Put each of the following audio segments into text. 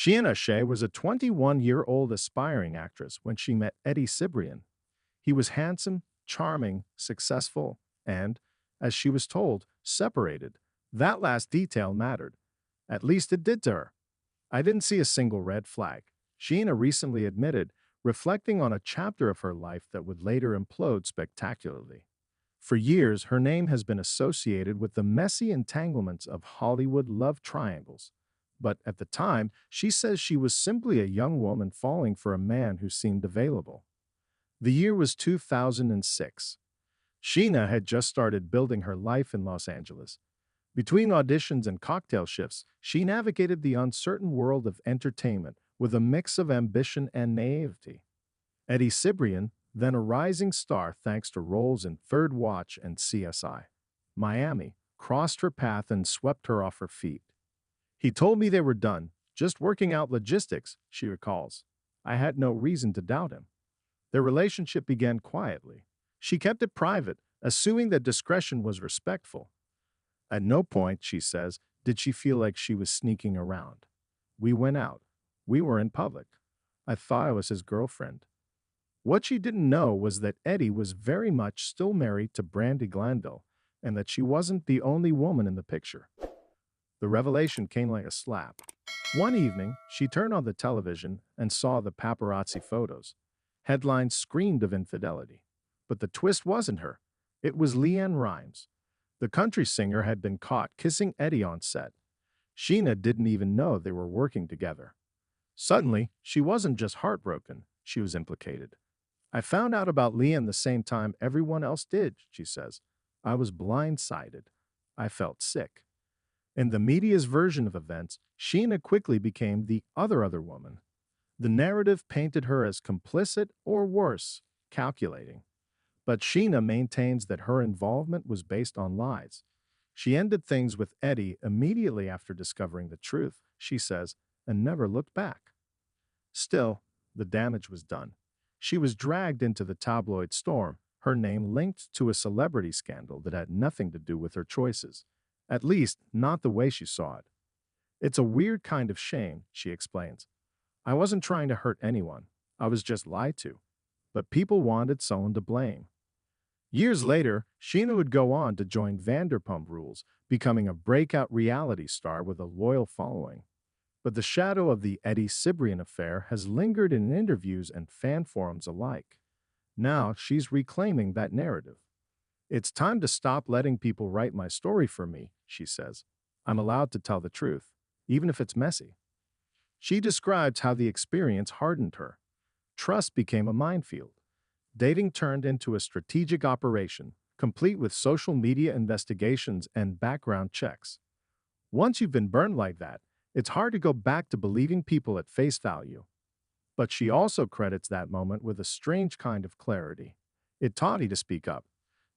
Scheana Shay was a 21-year-old aspiring actress when she met Eddie Cibrian. He was handsome, charming, successful, and, as she was told, separated. That last detail mattered. At least it did to her. I didn't see a single red flag. Sheena recently admitted, reflecting on a chapter of her life that would later implode spectacularly. For years, her name has been associated with the messy entanglements of Hollywood love triangles. But at the time, she says she was simply a young woman falling for a man who seemed available. The year was 2006. Sheena had just started building her life in Los Angeles. Between auditions and cocktail shifts, she navigated the uncertain world of entertainment with a mix of ambition and naivety. Eddie Cibrian, then a rising star thanks to roles in Third Watch and CSI, Miami, crossed her path and swept her off her feet. He told me they were done, just working out logistics, she recalls. I had no reason to doubt him. Their relationship began quietly. She kept it private, assuming that discretion was respectful. At no point, she says, did she feel like she was sneaking around. We went out. We were in public. I thought I was his girlfriend. What she didn't know was that Eddie was very much still married to Brandi Glanville and that she wasn't the only woman in the picture. The revelation came like a slap. One evening, she turned on the television and saw the paparazzi photos. Headlines screamed of infidelity. But the twist wasn't her. It was Leanne Rimes. The country singer had been caught kissing Eddie on set. Sheena didn't even know they were working together. Suddenly, she wasn't just heartbroken, she was implicated. I found out about Leanne the same time everyone else did, she says. I was blindsided. I felt sick. In the media's version of events, Sheena quickly became the other woman. The narrative painted her as complicit or worse, calculating. But Sheena maintains that her involvement was based on lies. She ended things with Eddie immediately after discovering the truth, she says, and never looked back. Still, the damage was done. She was dragged into the tabloid storm, her name linked to a celebrity scandal that had nothing to do with her choices. At least, not the way she saw it. It's a weird kind of shame, she explains. I wasn't trying to hurt anyone. I was just lied to. But people wanted someone to blame. Years later, Sheena would go on to join Vanderpump Rules, becoming a breakout reality star with a loyal following. But the shadow of the Eddie Cibrian affair has lingered in interviews and fan forums alike. Now she's reclaiming that narrative. It's time to stop letting people write my story for me, she says. I'm allowed to tell the truth, even if it's messy. She describes how the experience hardened her. Trust became a minefield. Dating turned into a strategic operation, complete with social media investigations and background checks. Once you've been burned like that, it's hard to go back to believing people at face value. But she also credits that moment with a strange kind of clarity. It taught me to speak up,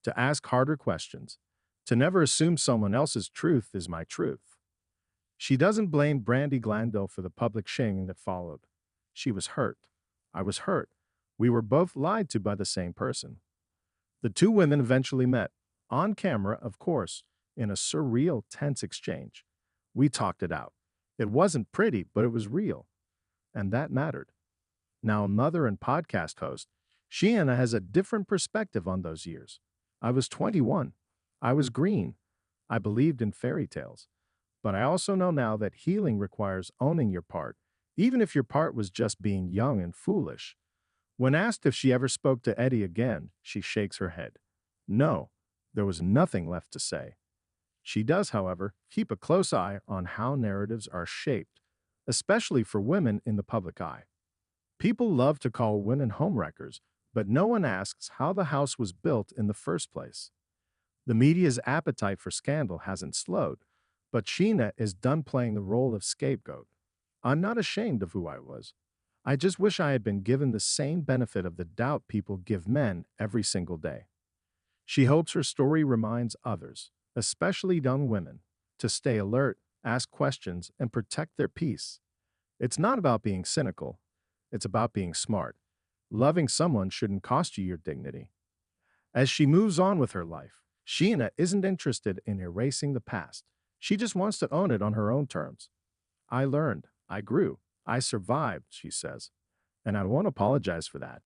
to ask harder questions, to never assume someone else's truth is my truth. She doesn't blame Brandi Glanville for the public shaming that followed. She was hurt. I was hurt. We were both lied to by the same person. The two women eventually met, on camera, of course, in a surreal, tense exchange. We talked it out. It wasn't pretty, but it was real. And that mattered. Now a mother and podcast host, Sheena has a different perspective on those years. I was 21. I was green. I believed in fairy tales. But I also know now that healing requires owning your part, even if your part was just being young and foolish. When asked if she ever spoke to Eddie again, she shakes her head. No, there was nothing left to say. She does, however, keep a close eye on how narratives are shaped, especially for women in the public eye. People love to call women homewreckers, but no one asks how the house was built in the first place. The media's appetite for scandal hasn't slowed, but Sheena is done playing the role of scapegoat. I'm not ashamed of who I was. I just wish I had been given the same benefit of the doubt people give men every single day. She hopes her story reminds others, especially young women, to stay alert, ask questions, and protect their peace. It's not about being cynical. It's about being smart. Loving someone shouldn't cost you your dignity. As she moves on with her life, Sheena isn't interested in erasing the past. She just wants to own it on her own terms. I learned. I grew. I survived, she says, and I want to apologize for that.